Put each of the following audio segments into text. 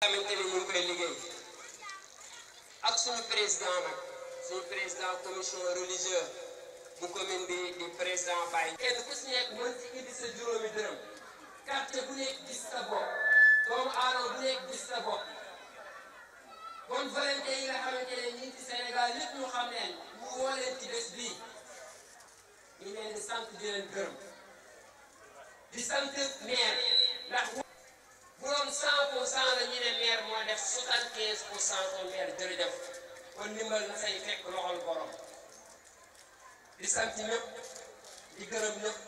xamante ne ñu ngi koy liggéey ak suñu président nag suñu président commission religieuse bu commune bi di président Baye. kenn ku si nekk mën ci indi sa juróomi dërëm quartier bu nekk gis sa bopp doomu aadama bu nekk gis sa bopp bonne volonté yi nga xamante ne ñi ci Sénégal lépp ñu xam leen mu woo leen ci bés bii ñu leen di sant di leen gërëm di sant maire ndax bu doon 100% la ñu ne maire moo def 75% ko maire jërëjëf kon ndimbal na say fekk loxol borom di sant ñëpp di gërëm ñëpp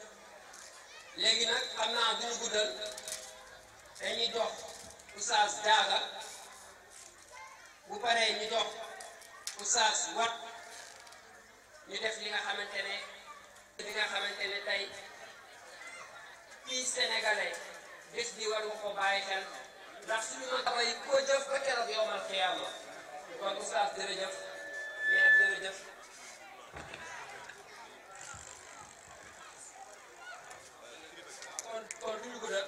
léegi nag xam naa duñu guddal dañuy jox Oustaz Diaga bu paree ñu jox Oustaz Wat ñu def li nga xamante ne tey fii sénégalais bés bi war nga ko bàyyi xel ndax suñu mën yi koo jëf ba keroog yowmal xiyaama kon Oustaz jërëjëf mais jërëjëf kon duñu guddal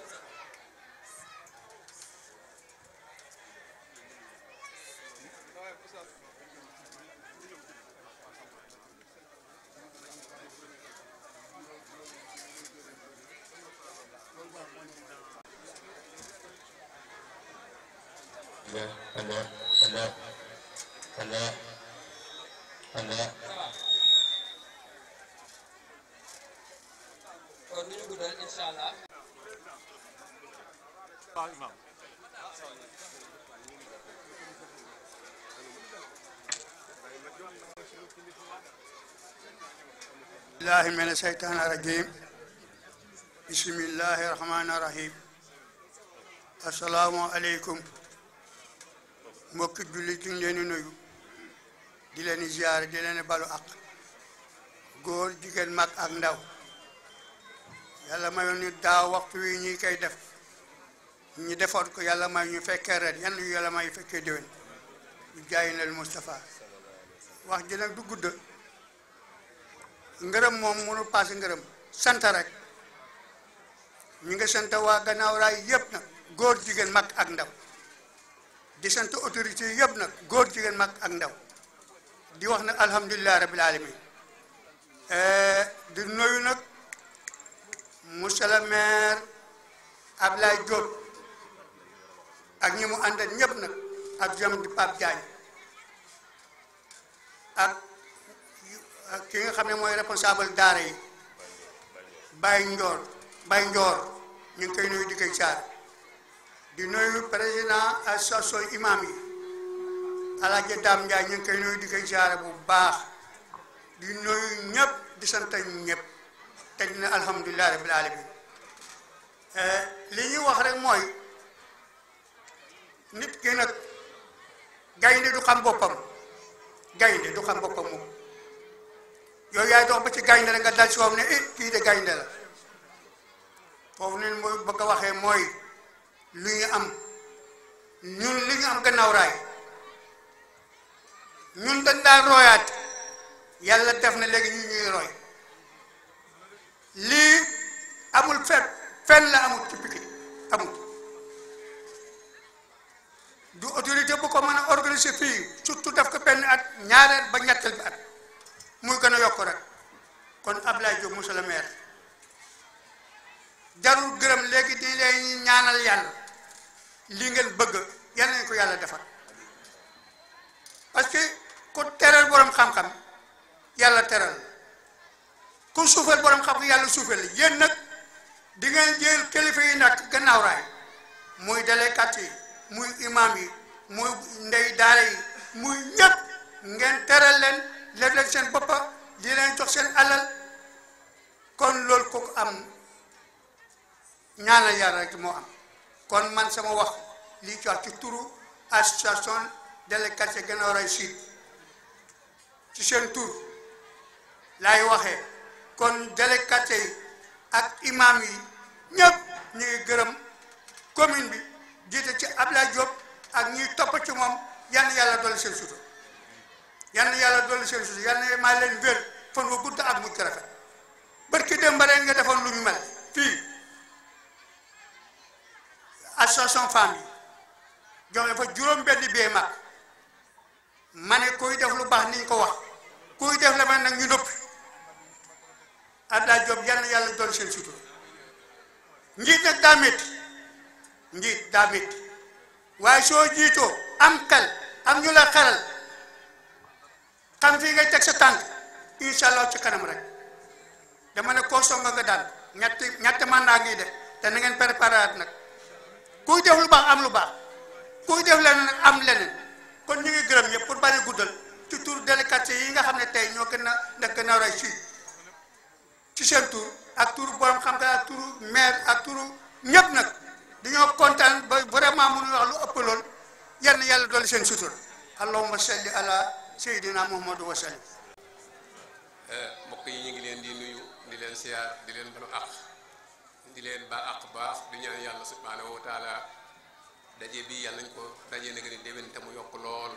kon duñu guddal incha allah الله من الشيطان الرجيم بسم الله الرحمن الرحيم السلام عليكم mbokki jullit ñu leen di nuyu di leen ziyaare di leen balu ak góor jigéen mag ak ndaw yàlla mayoon ñu daaw waxtu wi ñi koy def ñu defoon ko yàlla may ñu fekkee ren yan yu yàlla may fekkee déwén ñu jaayi nal Moustapha wax ji nag du gudd ngërëm moom mënu paase ngërëm sant rek ñu ngi sant waa Gannaaw Raay yëpp nag góor jigéen mag ak ndaw di sant autorité yëpp nag góor jigéen mag ak ndaw di wax nag alhamdulilah rabbil alamin di nuyu nag monsieur le maire Ablaye Diop ak ñi mu àndal ñëpp nag ak jam di Pape Diagne ak ki nga xam ne mooy responsable daara yi Baye Ndior ñu ngi koy nuyu di koy caar di nuyu président association imam yi Alaaji Dame Ndiaye ñu ngi koy nuyu di koy caar bu baax di nuyu ñëpp di sant ñëpp te dina alhamdulilah rabbil alamin li ñuy wax rek mooy nit ki nag gaynde du xam boppam moom yow yaay dox ba ci gaynde rek nga dal si woom ne kii de gaynde la foofu ne mooy bëgg a waxee mooy lu ñu am ñun li ñu am Gannaaw Raay ñun dañ daan royaat yàlla def na léegi ñu ñuy roy lii amul fenn la amul ci Pikine amul du autorité bu ko mën a organiser fii surtout def ko benn at ñaareel ba ñetteel bi at muy gën a yokk rek kon Ablaye Diop monsieur le maire jarul gërëm léegi di leen ñaanal yàlla li ngeen bëgg yal nañ ko yàlla defar parce que ku teral borom xam-xam yàlla teral ku suufal borom xam-xam yàlla suufal la yéen nag di ngeen jël kilifa yi nag Gannaaw Raay muy délégué yi muy imam yi muy ndey daara yi muy ñëpp ngeen teral leen léeg leen seen boppa di leen jox seen alal kon loolu ko am ñaanal yàlla rek moo am kon man sama wax lii ci wax ci turu association délégué Gannaaw Raay Sud ci seen tur laay waxee kon délégué yi ak imam yi ñëpp ñu ngi gërëm commune bi jiite ci Ablaye Diop ak ñuy topp ci moom yal na yàlla dolli seen sutura yal na maa leen wér fan wu gudd ak mujj rafet barki démb rek nga defoon lu ñu mel fii association femme yi joxe fa juróom benn bee mag ma ne kuy def lu baax niñ ko wax kuy def la man nag ñu noppi Abdoulaye Diop yal na yàlla doon seen sutur njiit nag daa métti njiit daa métti waaye soo jiitoo am xel am ñu la xelal xam fii ngay teg sa tànk incha allah ci kanam rek dama ne koo songa nga daan ñetti mandat ngi def te na ngeen préparé at nag kuy def lu baax am lu baax kuy def leneen nag am leneen kon ñu ngi gërëm ñëpp pour bañ a guddal ci tur délégué yi nga xam ne tey ñoo gën a nekk Guinaw Rail Sud ci seen tur ak turu borom xam-xam ak turu maire ak turu ñëpp nag dañoo kontaan ba vraiment mënuñu wax lu ëpp lool yal na yàlla dolli seen sutur allahumma salli ala sayyidina muhammadu wa sallim. mbokk yi ñu ngi leen di nuyu di leen siyaar di leen balu àq di leen ba àq baax di ñaan yàlla subhanahu wa taala daje bi yàlla nañ ko daje na gën déwén te mu yokk lool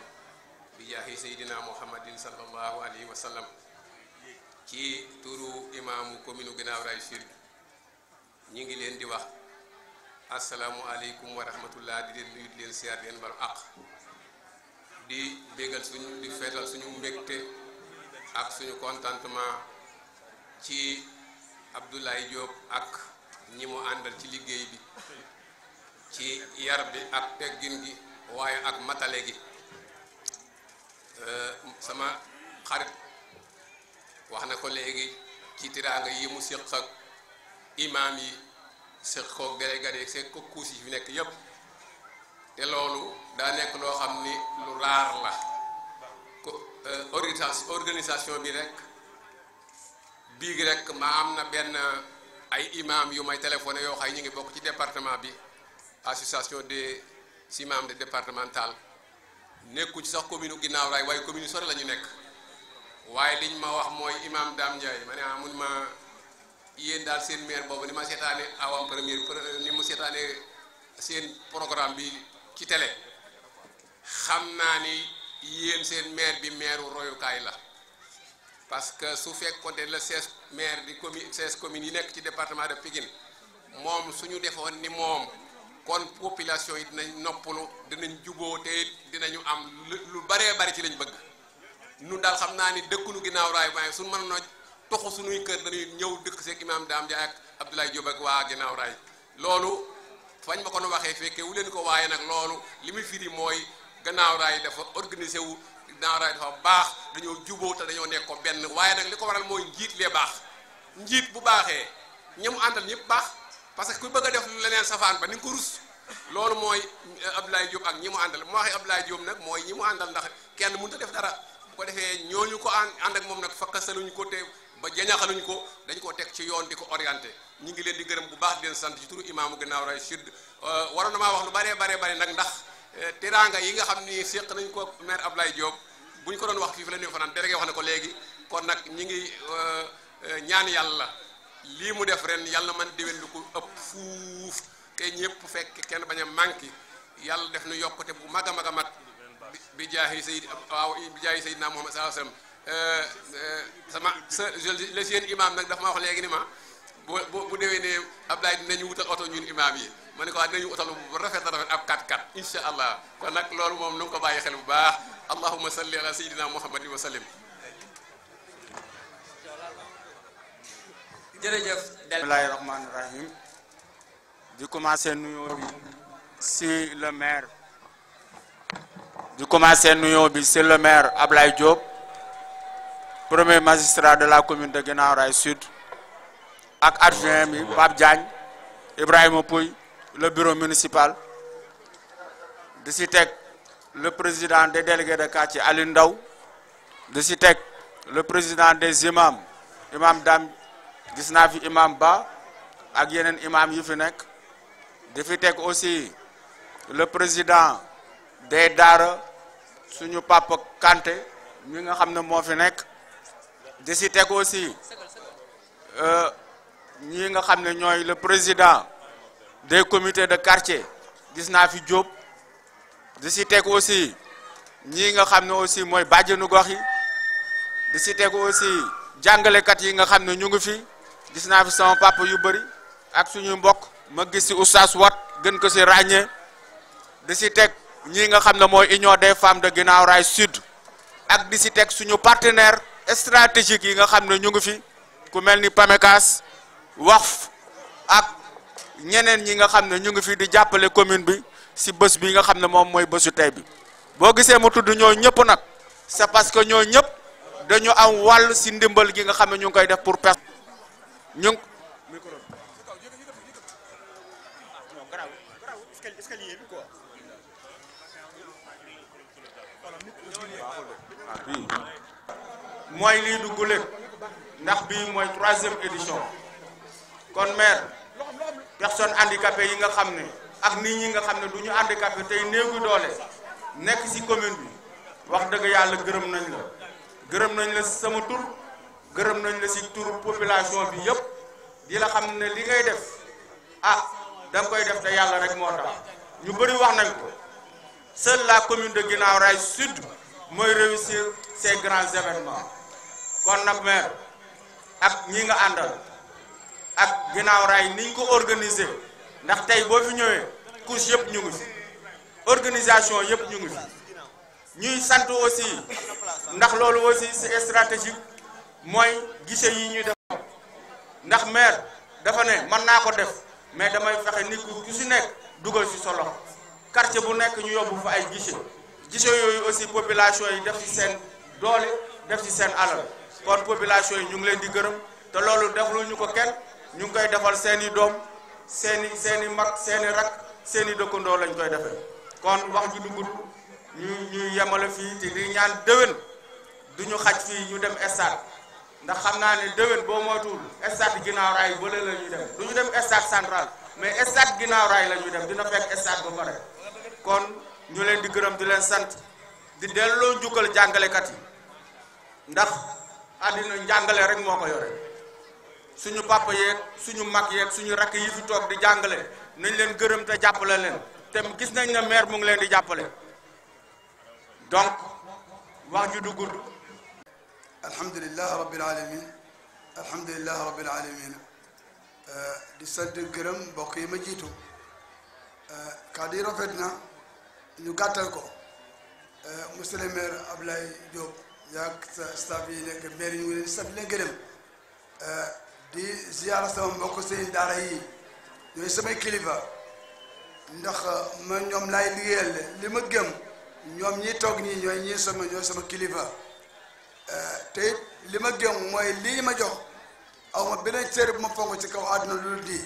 bi jaahi sayyidina muhammadin sallallahu alayhi wa sallam ci turu imaamu commune Guinaw Rail Sud ñi ngi leen di wax asalaamualeykum wa rahmatullah di leen nuyu di leen siyaar di leen balu àq di bégal suñu di feetal suñu mbégte ak suñu contentement ci Abdoulaye Diop ak ñi mu àndal ci liggéey bi ci yar bi ak teggin gi waaye ak matale gi sama xarit wax na ko léegi ci tiraanga yi mu séq ak imaam yi séq koog délégué yi séq ko kuus yi fi nekk yépp te loolu daa nekk loo xam ni lu raar la ko organisation bi rek bii gi rek ma am na benn ay imam yu may téléphoné yoo xay ñu ngi bokk ci département bi association des imams de départemental nekku ci sax commune Guinaw Rail waaye commune sore la ñu nekk waaye liñ ma wax mooy imam Dame Ndiaye ma ne mun ma yéen daal seen maire boobu ni ma seetaane avant première ni mu seetaane seen programme bi ci télé xam naa ni yéen seen maire bi maire royukaay la parce que su fekkoon la 16 maire di commune 16 communes yi nekk ci département de Pikine moom suñu defoon ni moom kon population yi dinañ noppalu dinañ juboo te dinañu am lu baree bari ci lañ bëgg nun daal xam naa ni dëkkunu Guinaw Rail waaye suñu mën na toxu suñuy kër dañuy ñëw dëkk seeg imam Dame Ndiaye ak Abdoulaye Diop ak waa Guinaw Rail loolu fañ ma ko nu waxee fekkee wu leen ko waaye nag loolu li muy firi mooy Guinaw Rail dafa organisé wu Guinaw Rail dafa baax dañoo juboo te dañoo nekk ko benn waaye nag li ko waral mooy njiit lee baax njiit bu baaxee ñi mu àndal ñëpp baax parce que ku bëgg a def leneen safaan ba ni nga ko rus loolu mooy Abdoulaye Diop ak ñi mu àndal mu waxee Abdoulaye Diop nag mooy ñi mu àndal ndax kenn mënut a def dara bu ko defee ñooñu ko ànd ak moom nag fakkasaluñu ko te ba jañaxaluñu ko dañ koo teg ci yoon di ko orienté ñu ngi leen di gërëm bu baax di leen sant ci turu imaamu Guinaw Rail Sud waroon na maa wax lu bare nag ndax teraanga yi nga xam ni séq nañ ko maire Abdoulaye Diop bu ñu ko doon wax fii fi la ñuy fanaan délégué wax na ko léegi kon nag ñi ngi ñaan yàlla lii mu def ren yàlla man déwén lu ko ëpp fuuf te ñëpp fekk kenn bañ a manqué yàlla def nu yokkute bu mag a mag a mag bi jaahi Seydina Muhammad sallallahu alayhi wasallam le seen imam nag dafa ma wax léegi ni ma bu déwénee Abdoulaye dinañu wutal oto ñun imam yi ma ne ko dinañu wutal bu rafet ab 4x4 insha allah kon nag loolu moom nu ngi ko bàyyi xel bu baax allahumma salli ala sayyidina muhammadin wa sallim. jërëjëf. bismillahi rahmaani rahim di commencer nuyoo bi si le maire Abdoulaye Diop premier magistrat de la commune de Guinaw Rail Sud ak adjoint bi Pape Diagne Ibrahima Pouy le bureau municipal di si teg le président des délégués de quartier Aliou Ndaw di si teg le président des imams imam Dame gis naa fi imam Ba ak yeneen imam yu fi nekk di fi teg aussi le président des daara suñu papa Kanté mi nga xam ne moo fi nekk di si teg aussi ñi nga xam ne ñooy le président des comités de quartier gis naa fi Diop di si teg aussi ñi nga xam ne aussi mooy bàjjenu gox yi di si teg aussi jàngalekat yi nga xam ne ñu ngi fi gis naa fi sama papa yu bëri ak suñuy mbokk ma gis si oustaz Wat gën ko si ràññee di si teg ñi nga xam ne mooy union des femmes de Guinaw Rail Sud ak di si teg suñu partenaire stratégique yi nga xam ne ñu ngi fi ku mel ni PAMECAS Waqf ak ñeneen ñi nga xam ne ñu ngi fi di jàppale commune bi si bés bi nga xam ne moom mooy bésu tey bi boo gisee mu tudd ñoo ñëpp nag c'est parce que ñoo ñëpp dañu am wàll si ndimbal gi nga xam ne ñu ngi koy def pour pers ñu mooy lii du guléet ndax bii mooy 3e édition kon maire personnes handicapées yi nga xam ne ak nit ñi nga xam ne du ñu handicapé tey néegu doole nekk ci commune bi wax dëgg yàlla gërëm nañ la sama tur gërëm nañ la ci tur population bi yëpp di la xam ne li ngay def da nga koy def te yàlla rek moo tax ñu bëri wax nañ ko seule la commune de Guinaw Rail Sud mooy réussir ces grands événements kon nag maire ak ñi nga àndal ak Guinaw Rail niñ ko organiser ndax tey boo fi ñëwee couche yëpp ñu ngi fi organisation yëpp ñu ngi fi ñuy sant aussi ndax loolu aussi c'est stratégique mooy guichet yi ñuy def ndax maire dafa ne mën naa ko def mais damay fexe nit ku ci nekk dugal ci solo quartier bu nekk ñu yóbbu fa ay guichet yooyu aussi population yi def ci seen doole def ci seen alal kon population yi ñu ngi leen di gërëm te loolu deflu ñu ko kenn ñu ngi koy defal seeni doom seeni mag seeni rak seeni dëkkandoo lañ koy defee kon wax ju dugg ñu yemale fii te di ñaan déwén duñu xaj fii ñu dem stade ndax xam naa ne déwén boo moytuwul stade Guinaw Rail bële la ñuy dem du ñu dem stade central mais stade Guinaw Rail la ñuy dem dina fekk stade ba pare kon ñu leen di gërëm di leen sant di delloo njukkal jàngalekat yi ndax àddina njàngale rek moo ko yore suñu papa yeeg suñu mag yeeg suñu rakk yi fi toog di jàngale nañ leen gërëm te jàppale leen te gis nañ ne maire mu ngi leen di jàppale donc wax ju du gudd. alhamdulilah rabbil alamin alhamdulilah rabbil alamin di sant gërëm mbokk yi ma jiitu kàddu yi rafet na ñu gàttal ko monsieur le maire Ablaye Diop yaag sa staff yi nekk maire yi ñu ngi leen di sant leen gërëm di ziyaara sama mbokk seen daara yi ñooy samay kilifa ndax ma ñoom laay liggéeyal li ma gëm ñoom ñi toog ñii ñooy sama kilifa te it li ma gëm mooy lii ma jox aw ma beneen cër bu ma fonk ci kaw àdduna lu di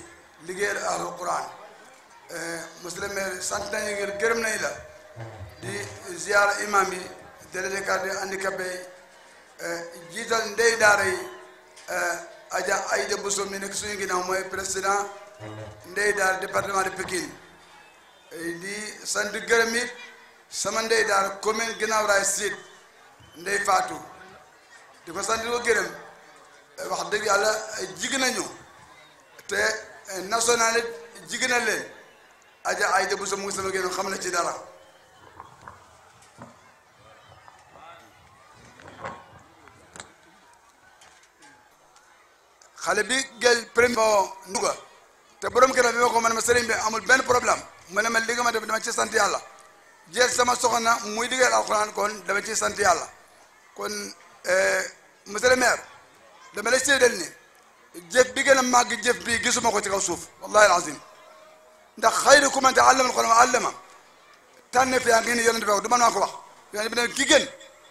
liggéeyal ahlul quran monsieur le maire sant nañu ngir gërëm nañ la di ziyaara imam yi délégué quartier handicapé jiital ndey daara yi Adja Aïda Bousso mi nekk suñu ginnaaw mooy président ndey daara département de Pikine di sant gërëm it sama ndey daara commune Guinaw Rail Sud ndey Fatou di ko sant ko gërëm wax dëgg yàlla jigéen nañu te national it jigéen na leen Adja Aïda Bousso mu ngi sama ginnaaw xam na ci dara xale bi gel premier nduga te borom këram bi ma ko man ma sëriñ bi amul benn problème mu ne ma li nga ma def dama ci sant yàlla jël sama soxna muy liggéeyal alxuraan kon dama ci sant yàlla kon monsieur le maire dama lay séedal ni jëf bi gën a màgg jëf bi gisuma ko ci kaw suuf wallahi alazim ndax xayrukum man ta'allama alquran wa 'allama tànne fi yaa ngi ni yonent bi du man maa ko wax yonent bi ne ki gën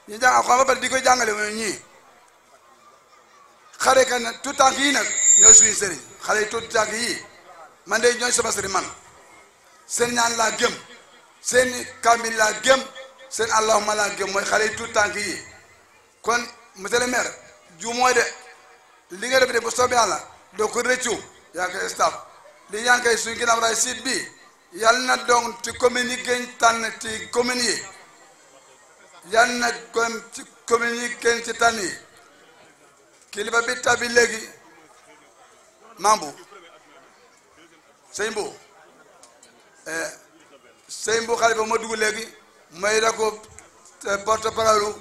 ñu jàng alquran ba pare di koy jàngale mooy ñii xare kan nag tout tànk yii nag ñooy suñu sëriñ xale yi tout tànk yii man de ñooy sama sëriñ man seen ñaan laa gëm seen kamil laa gëm seen allahuma laa gëm mooy xale yi tout tànk yii kon monsieur le maire ju mooy de li nga def de bu soobee yàlla doo ko rëccu yaa koy staff li ñaan kay suñu Guinaw Rail Sud bi yàlla na doon ci commune yi gën tànn ci commune yi yàlla na kon ci commune yi gën ci tànn yi kilifa bi tabi léegi mambu sëñ bu xalifa moo dugg léegi may da ko porte parole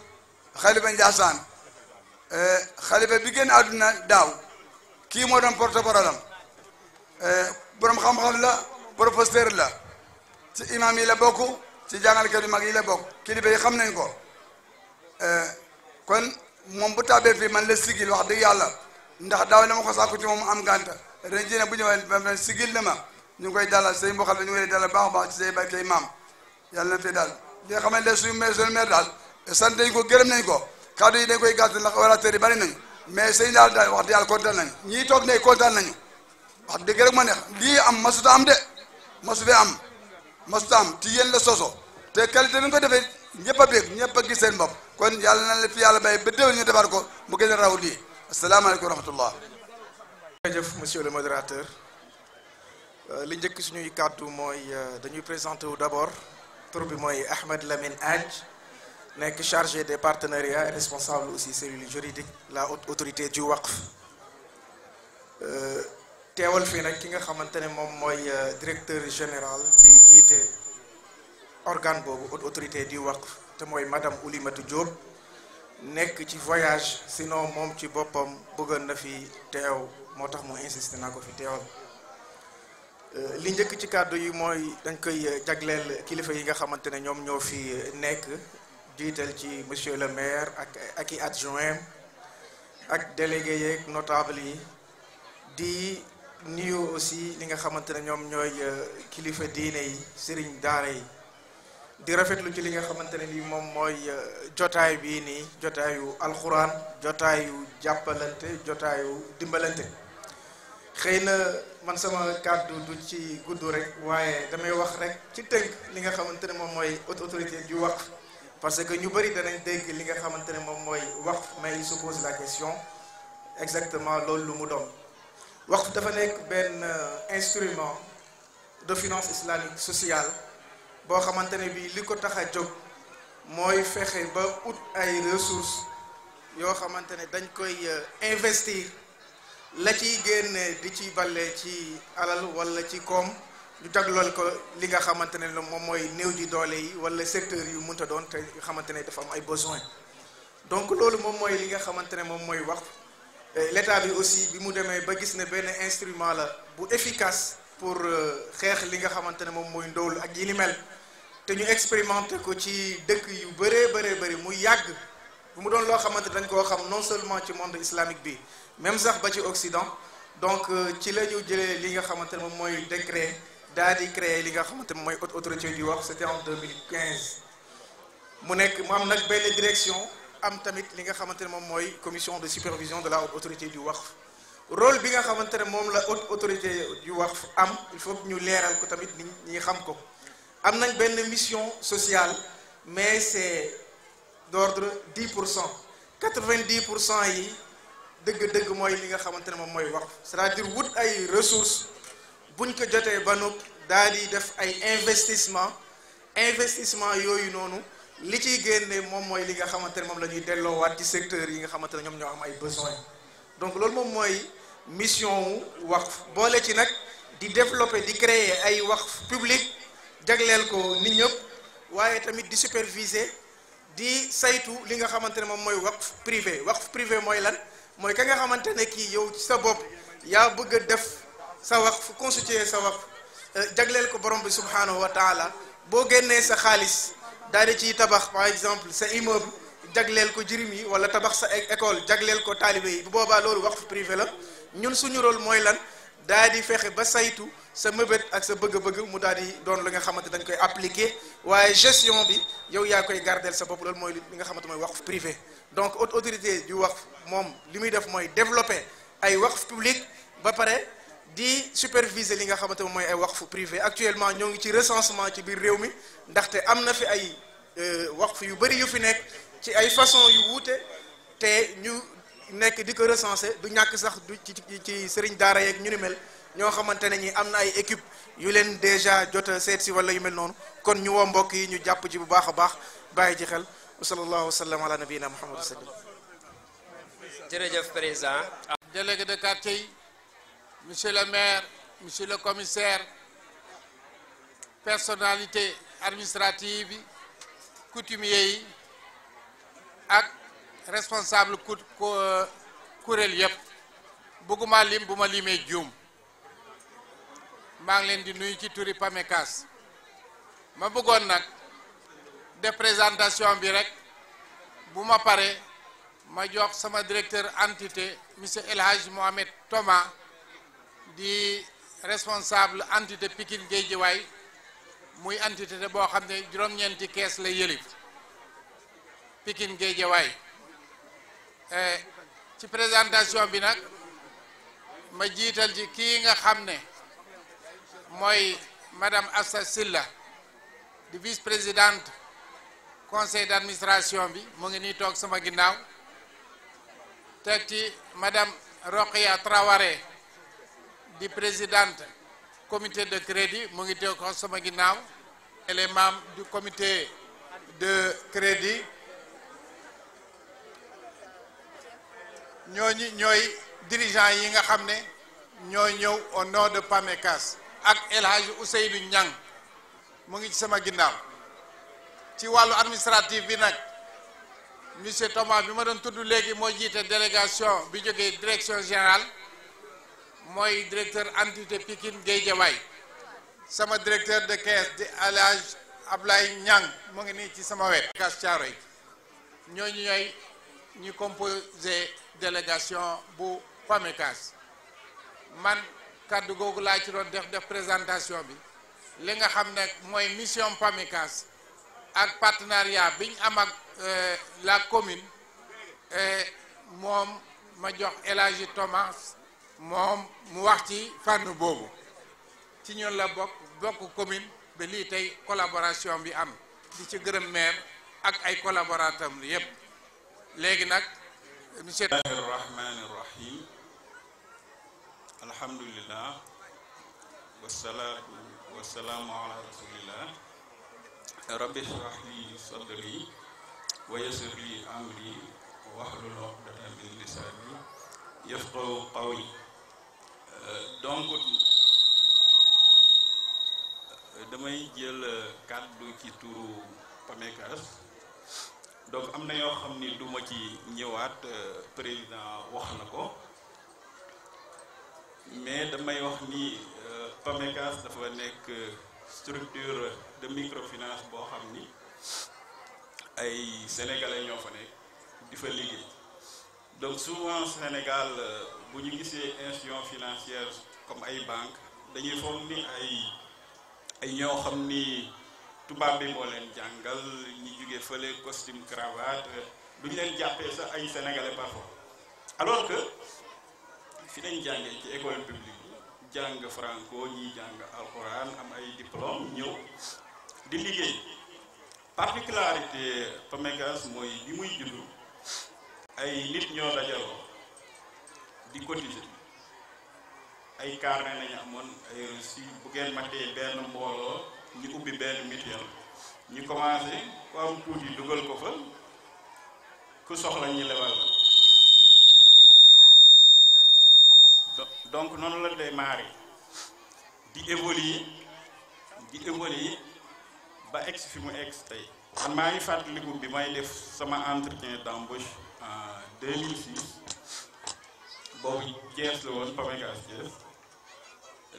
xalifa Ndiassane xalifa bi génn àdduna daaw kii moo doon porte parole am borom xam-xam la professeur la ci imam yi la bokk ci jàngalekat yu mag yi la bokk kilifa yi xam nañ ko kon moom bu tàbbee fii man la sigil wax dëgg yàlla ndax daaw dama ko sàkku ci moom am gànta ren jii nag bu ñëwee ba sigil na ma ñu ngi koy dalal say mbokkal ñu ngi lay dalal baax a baax ci say barke maam yàlla na fi daal li nga xamante ne suñu maire daal sant nañ ko gërëm nañ ko kaddu yi dañ koy gàtt ndax orateur yi bari nañu mais sëñ daal wax dëgg yàlla kontaan nañu ñii toog ne kontaan nañu wax dëgg rek ma neex lii am masuta am de masuta am ci yéen la soso te qualité bi nga ko defee ñëpp a bég ñëpp a gis seen bopp kon yàlla na la fi yàlla bay ba déwén ñu defar ko mu gën a raw lii asalaamaaleykum wa rahmatullah. jërëjëf monsieur le modérateur li njëkk suñuy kàddu mooy dañuy présenté wu d'abord tur bi mooy Ahmed Lamine Hadj nekk chargé des partenariats et responsable aussi cellule juridique la haute autorité du waqf teewal fii nag ki nga xamante ne moom mooy directeur général di jiite organe boobu haute autorité du waqf te mooy madame Oulimatou Diop nekk ci voyage sinon moom ci boppam bëggoon na fi teew moo tax mu insisté naa ko fi teewal li njëkk ci kàddu yi mooy dañ koy jagleel kilifa yi nga xamante ne ñoom ñoo fi nekk jiital ci monsieur le maire ak i adjoint ak délégué yeeg notable yi di nuyu aussi li nga xamante ne ñoom ñooy kilifa diine yi sëriñ daara yi di rafetlu ci li nga xamante ne ni moom mooy jotaay bii nii jotaayu alxuraan jotaayu jàppalante jotaayu dimbalante xëy na man sama kàddu du ci gudd rek waaye damay wax rek ci tënk li nga xamante ne moom mooy haute autorité du waqf parce que ñu bëri danañ dégg li nga xamante ne moom mooy waqf mais il se pose la question exactement loolu lu mu doon waqf dafa nekk benn instrument de finance islamique sociale boo xamante ne bii li ko tax a jóg mooy fexe ba ut ay ressources yoo xamante ne dañ koy investir la ciy génne di ci balle ci alal wala ci koom ñu jaglool ko li nga xamante ne moom mooy néew ji doole yi wala secteur yu mënta doon te xamante ne dafa am ay besoins donc loolu moom mooy li nga xamante ne moom mooy waqf l'état bi aussi bi mu demee ba gis ne benn instrument la bu efficace pour xeex li nga xamante ne moom mooy ndóol ak yi ni mel te ñu expérimenté ko ci dëkk yu bëri muy yàgg bu mu doon loo xamante dañ koo xam non seulement ci monde islamique bi même sax ba ci Occident donc ci la ñu jëlee li nga xamante ne moom mooy décret daal di créer li nga xamante ne mooy haute autorité du waqf c'était en 2015 mu nekk mu am nag benn direction am tamit li nga xamante ne moom mooy commission de supervision de la haute autorité du waqf rôle bi nga xamante ne moom la haute autorité du waqf am il faut ñu leeral ko tamit nit ñi xam ko am nañ benn mission sociale mais c'est d'ordre 10% 90% yi dëgg-dëgg mooy li nga xamante ne moom mooy waqf c'est-à-dire wut ay ressources buñ ko jotee ba nu daal di def ay investissement yooyu noonu li ciy génne moom mooy li nga xamante ne moom la ñuy delloowaat ci secteur yi nga xamante ne ñoom ñoo am ay besoins donc loolu moom mooy mission wu waqf boole ci nag di développer di créer ay waqf public jagleel ko nit ñëpp waaye tamit di superviser di saytu li nga xamante ne moom mooy waqf privé mooy lan mooy ka nga xamante ne kii yow ci sa bopp yaa bëgg a def sa waqf constituer sa waqf jagleel ko borom bi subhanahu wa taala boo génnee sa xaalis daal di ciy tabax par exemple sa immeuble jagleel ko jirim yi wala tabax sa école jagleel ko taalibe yi bu boobaa loolu waqf privé la ñun suñu rôle mooy lan daal di fexe ba saytu sa mëbët ak sa bëgg-bëgg mu daal di doon li nga xamante dañ koy appliquer waaye gestion bi yow yaa koy gardeel sa bopp loolu mooy li nga xamante mooy waqf privé donc haute autorité du waqf moom li muy def mooy développer ay waqf public ba pare di superviser li nga xamante moom mooy ay waqf privé actuellement ñoo ngi ci recensement ci biir réew mi ndaxte am na fi ay waqf yu bëri yu fi nekk ci ay façon yu wuute te ñu nekk di ko recenser du ñàkk sax du ci sëriñ daara yeeg ñu ni mel ñoo xamante ne ñi am na ay équipe yu leen déjà jot a seet si wala yu mel noonu kon ñu woo mbokk yi ñu jàpp ci bu baax a baax bàyyi ci xel wa sallallahu wa sallam ala nabiyina muhammad sallam. jërëjëf président. délégué de quartier yi monsieur le maire monsieur le commissaire personnalité administrative yi coutumier yi ak responsable kuréel yëpp bëgguma lim bu ma limee juum maa ngi leen di nuyu ci turi PAMECAS ma bëggoon nag def présentation bi rek bu ma paree ma jox sama directeur entité monsieur El Hadj Mohamed Thomas di responsable entité Pikine Guédiawaye muy entité boo xam ne juróom-ñeenti kees la yëlif Pikine Guédiawaye ci présentation bi nag ma jiital ci kii nga xam ne mooy madame Assa Silla di vice-présidente conseil d'administration bi mu ngi nii toog sama ginnaaw teg ci madame Rokhia Traoré di présidente comité de crédit mu ngi toog sama ginnaaw et les membres du comité de crédit ñooñu ñooy dirigeants yi nga xam ne ñooy ñëw au nom de PAMECAS ak El Hadj Ousseynou Niang mu ngi ci sama ginnaaw ci wàllu administratif bi nag monsieur Thomas bi ma doon tudd léegi moo jiite délégation bi jógee direction générale mooy directeur entité Pikine Guédiawaye sama directeur de caisse di El Hadj Ablaye Niang mu ngi nii ci sama wet PAMECAS Thiaroye ñooñu ñooy ñu composé délégation bu PAMECAS man kàddu googu laa ci doon def présentation bi li nga xam ne mooy mission PAMECAS ak partenariat bi ñu am ak la commune moom ma jox El Hadji Thomas moom mu wax ci fànn boobu ci ñun la bokk commune ba lii tey collaboration bi am di ci gërëm maire ak ay collaborateurs yépp léegi nag monsieur rahmaani rahim alhamdulillah wasalaatu wasalaamu ala rasulillah rabbi shrah li sadri wa yassir li amri wahlul uqdatan min lisani yafqahu qawli donc damay jël kàddu ci turu PAMECAS donc am na yoo xam ni duma ci ñëwaat président wax na ko mais damay wax ni PAMECAS dafa nekk structure de microfinance boo xam ni ay sénégalais ñoo fa nekk di fa liggéey donc souvent Sénégal bu ñu gisee institution financière comme ay banque dañuy foog ni ay ñoo xam ni tubaab bi moo leen jàngal ñi jóge fële costume cravate duñ leen jàppee sax ay sénégalais parfois alors que fi dañ jàngee ci école publique jàng franco ñi jàng alxuraan am ay diplôme ñëw di liggéey particularité PAMECAS mooy bi muy juddu ay nit ñoo dajaloo di cotiser ay carnet nañu amoon ay reçu bu ngeen matee benn mbooloo ñu ubbi benn mutuelle ñu commencé ku am tuuti dugal ko fa ku soxla ñu lebal la donc noonu la démarré di évoluer ba egg fi mu egg tey man maa ngi fàttaliku bi may def sama entretien d'embauche en 2006 boobu Thiès la woon PAMECAS Thiès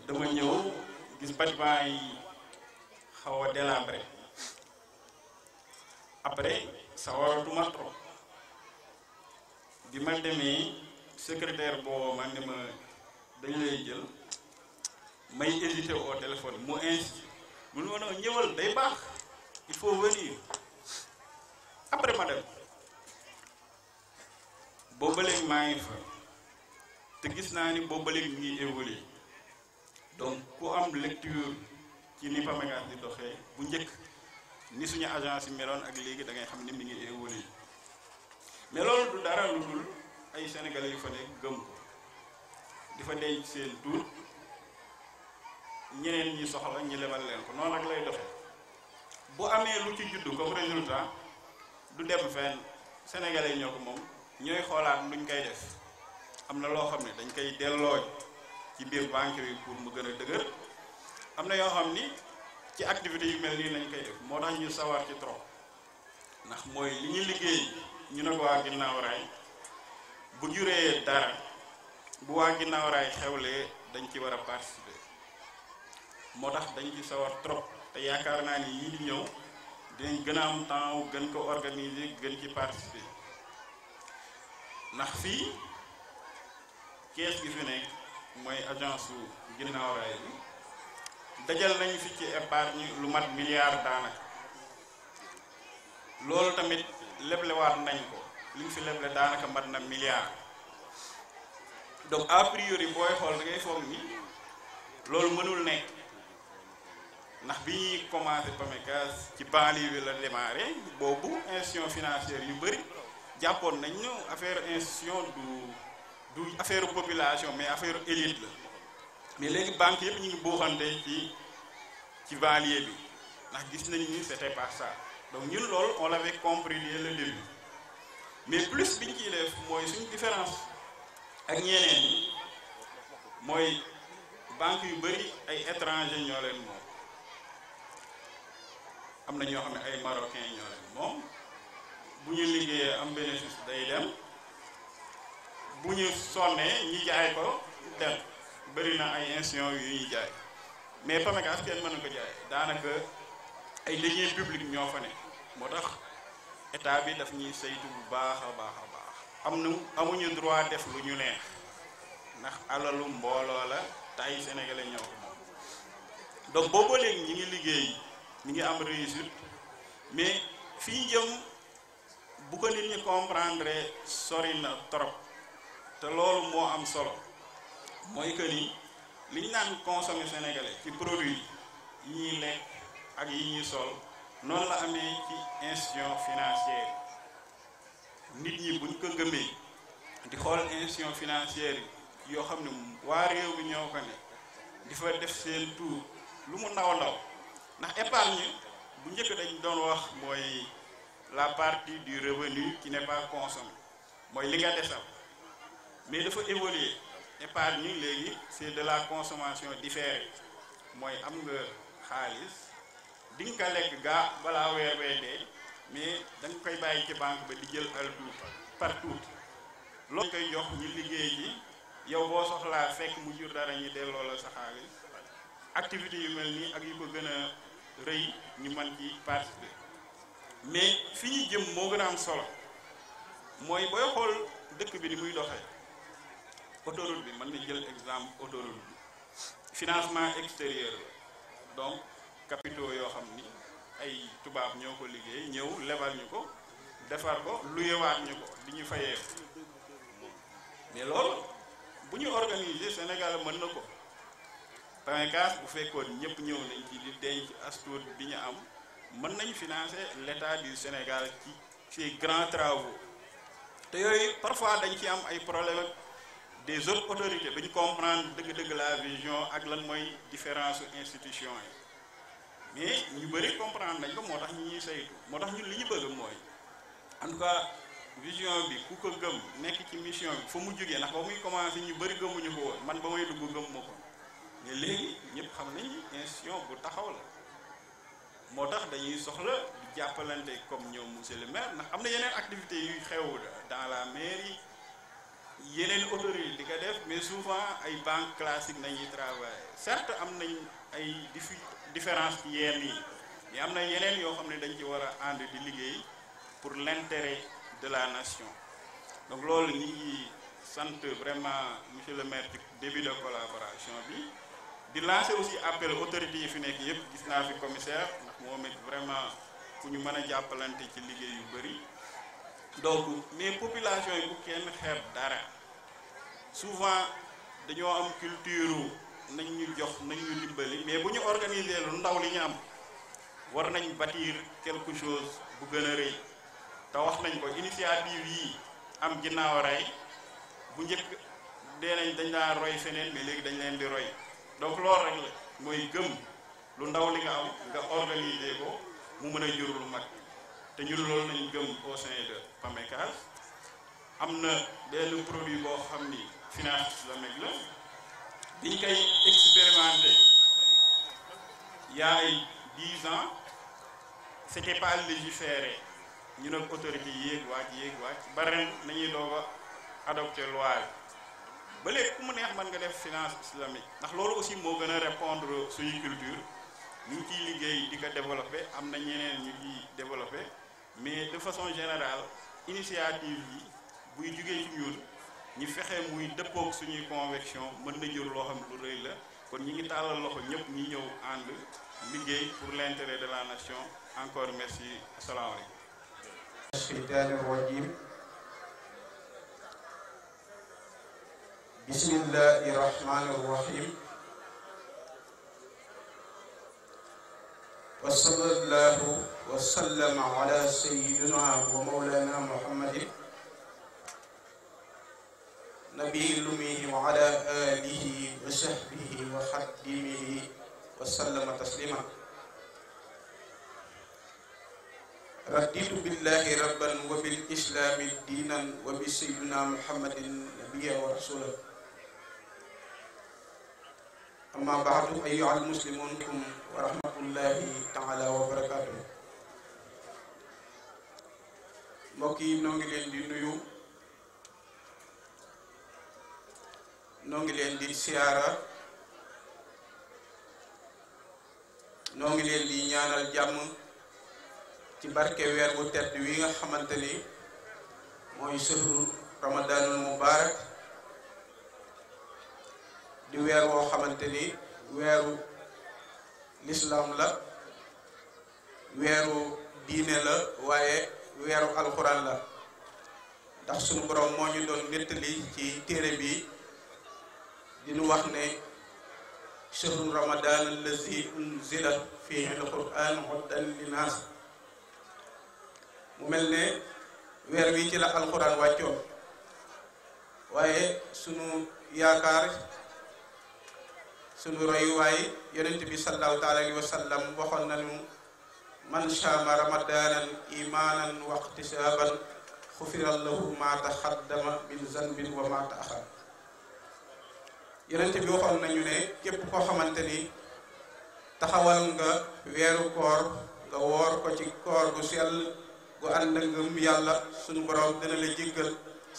dama ñëw gis bâtiment yi xaw a délabré après sa waratuma trop bi ma demee secrétaire boo man ne ma dañu lay jël may hésité au téléphone mu insisté mu ne ma ñëwal day baax il faut venir après ma dem booba léegi maa ngi fa te gis naa ni booba léegi mi ngi évoluer donc ku am lecture ci ni PAMECAS di doxee bu njëkk ni suñu agence yi meloon ak léegi da ngay xam ni mi ngi évoluer mais loolu du dara lu dul ay sénégalais yu fa nekk gëm ko di fa denc seen tur ñeneen ñi soxla ñi lebal leen ko noonu rek lay doxee bu amee lu ci juddu comme résultat du dem fenn sénégalais ñoo ko moom ñooy xoolaat luñ koy def am na loo xam ne dañ koy delloo ci biir banque bi pour mu gën a dëgër am na yoo xam ni ci activité yu mel nii lañ koy def moo tax ñu sawar ci trop ndax mooy li ñu liggéey ñu ne ko waa ginnaaw raay bu juree dara bu waa ginnaaw raay xewlee dañ ci war a participer moo tax dañ ci sawar trop te yaakaar naa ni yii di ñëw dinañ gën a am temps gën ko organiser gën ci participer ndax fii kees gi fi nekk mooy agence su ginnaaw raay bi dajal nañu fi ci épargne lu mat milliard daanaka loolu tamit leblewaat nañ ko li ñu fi leble daanaka mat na milliard donc a priori booy xool da ngay foog ni loolu mënul nekk ndax bi ñuy commencé PAMECAS ci banlieue bi la démarré boobu institution financière yu bëri jàppoon nañ ñu affaire institution du affaire population mais affaire élite la mais léegi banque yëpp ñu ngi buuxante ci banlieue bi ndax gis nañ ni c'était pas ça donc ñun loolu on l'avait compris dès le début mais plus bi ñu ciy def mooy suñu différence ak ñeneen ñi mooy banque yu bëri ay étranger ñoo leen moom am na ñoo xam ne ay marocain ñoo leen moom bu ñu liggéeyee am bénéfice day dem bu ñu sonnee ñi jaay ko dem bëri na ay institutions yu ñuy jaay mais PAMECAS kenn mën na ko jaay daanaka ay deniers publics ñoo fa ne moo tax état bi daf ñuy saytu bu baax a baax a baax amuñu droit def lu ñu neex ndax alalu mbooloo la te ay sénégalais ñoo ko moom donc boobu léegi ñi ngi liggéey ñi ngi am réussite mais fii jëm bu ko nit ñi comprendre sori na trop te loolu moo am solo mooy que ni li ñu naan consommer sénégalais ci produit yi ñuy lekk ak yi ñuy sol noonu la amee ci institution financière nit ñi buñ ko gëmee di xool institution financière yi yoo xam ne waa réew mi ñoo ko ne di fa def seen tour lu mu ndaw ndaw ndax épargne bu njëkk dañ doon wax mooy la partie du revenu qui n'est pas consommé mooy li nga desal mais dafa évoluer épargne léegi c'est de la consommation différée mooy am nga xaalis di nga ko lekk gaa balaa weer dee mais da nga koy bàyyi ci banque ba di jël al tuut par tuut loolu koy jox ñu liggéey ji yow boo soxlaa fekk mu jur dara ñi delloo la sa xaalis activité yu mel nii ak yu ko gën a rëy ñu mën ci participer mais fi ñu jëm moo gën a am solo mooy booy xool dëkk bi ni muy doxee autoroute bi mën na jël exemple autoroute bi financement extérieur la donc capitaux yoo xam ni ay tubaab ñoo ko liggéey ñëw lebal ñu ko defar ko luyewaat ñu ko di ñu fayee mais loolu bu ñu organiser Sénégal mën na ko PAMECAS bu fekkoon ñëpp ñëw nañ ci di denc astour bi ñu am mën nañ financer l'État du Sénégal ci ces grands travaux te yooyu parfois dañ ci am ay problèmes ak des autres autorités duñ comprendre dëgg-dëgg la vision ak lan mooy différence institution yi mais ñu bëri comprendre nañ ko moo tax ñu ñuy saytu moo tax ñun li ñu bëgg mooy en tout cas vision bi ku ko gëm nekk ci mission bi fa mu jógee ndax ba muy commencé ñu bëri gëmuñu ko woon man ba may dugg gëm ma ko mais léegi ñëpp xam nañ institution bu taxaw la moo tax dañuy soxla di jàppalante comme ñoom monsieur le maire ndax am na yeneen activités yuy xew dans la mairie yeneen autorités di ko def mais souvent ay banques classiques nañuy travailler certes am nañ ay différence ci yenn yi mais am na yeneen yoo xam ne dañ ci war a ànd di liggéey pour l'intérêt de la nation donc loolu ñu ngi sant vraiment monsieur le maire ci début de collaboration bi di lancer aussi appel autorités yi fi nekk yëpp gis naa fi commissaire ndax moom it vraiment fu ñu mën a jàppalante ci liggéey yu bëri donc mais population yi bu kenn xeeb dara souvent dañoo am culture nañ ñu jox nañ ñu dimbali mais bu ñu organiser lu ndaw li ñu am war nañ bâtir quelque chose bu gën a rëy te wax nañ ko initiative yi am ginnaaw rey bu njëkk dee nañ dañ daan roy feneen mais léegi dañ leen di roy donc loolu rek la mooy gëm lu ndaw li nga am nga organiser ko mu mën a jur lu mag te ñun loolu nañ gëm au sein de PAMECAS am na benn produit boo xam ni finance islamique la biñ koy expérimenté il y a ay 10 ans c'était pas légiféré ñu nag autorité yéeg wàcc ba ren nañuy doog a adopté loi ba léegi ku mu neex mën nga def finance islamique ndax loolu aussi moo gën a répondre suñu culture ñu ngi ciy liggéey di ko développé am na ñeneen ñu ciy développé mais de façon générale initiative yi buy jugee ci ñun ñi fexe muy dëppoog suñuy conviction mën na jur loo xam lu rëy la kon ñi ngi tàllal loxo ñëpp ñi ñëw ànd liggéey pour l'intérêt de la nation encore merci asalaamaaleykum. الشيطان الرجيم بسم الله الرحمن الرحيم وصلى الله وسلم على سيدنا ومولانا محمد نبي الأمي وعلى آله وصحبه وخدمه وسلم تسليما رضيت بالله ربا وبالإسلام دينا وبسيدنا محمد نبيا ورسولا أما بعد أيها المسلمون ورحمة الله تعالى وبركاته mbokk yi noo ngi leen di nuyu noo ngi leen di siyaara noo ngi leen di ñaanal jàmm ci barke weer bu tedd wi nga xamante ni mooy sëhru ramadanul mubarak di weer woo xamante ni weeru lislaam la weeru diine la waaye weeru alxuraan la ndax sunu borom moo ñu doon nettali ci téere bi dinu wax ne shahru ramadan allazi unzila fihi alquran hudan linnaas mu mel ne weer wi ci la alxuraan wàccoon waaye sunu yaakaar sunu royuwaay yonent bi sallallahu taala alayhi wa sallam waxoon nañu man saama ramadanan imanan wa ihtisaban xufira lahu ma taxaddama min zanbin wa ma taaxar yonent bi waxoon nañu ne képp koo xamante ni taxawal nga weeru koor nga woor ko ci koor gu sell gu ànd ak ngëm yàlla sunu borom dina la jéggal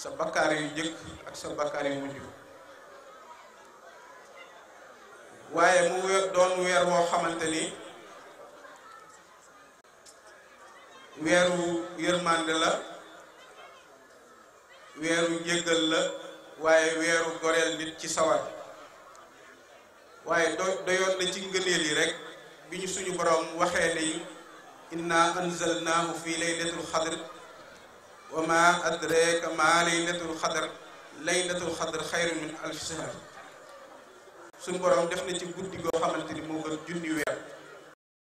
sa bakkaar yu jëkk ak sa bakkaar yu mujj waaye mu doon weer woo xamante ni weeru yërmande la weeru jéggal la waaye weeru goreel nit ci sawar waaye doyoon na ci ngëneel yi rek bi ñu suñu borom waxee ne inna anzalnaahu fi laylatul xadr wa ma adraka ma laylatul xadr xayrun min alfi shahr suñu borom def na ci guddi goo xamante ni moo gën junni weer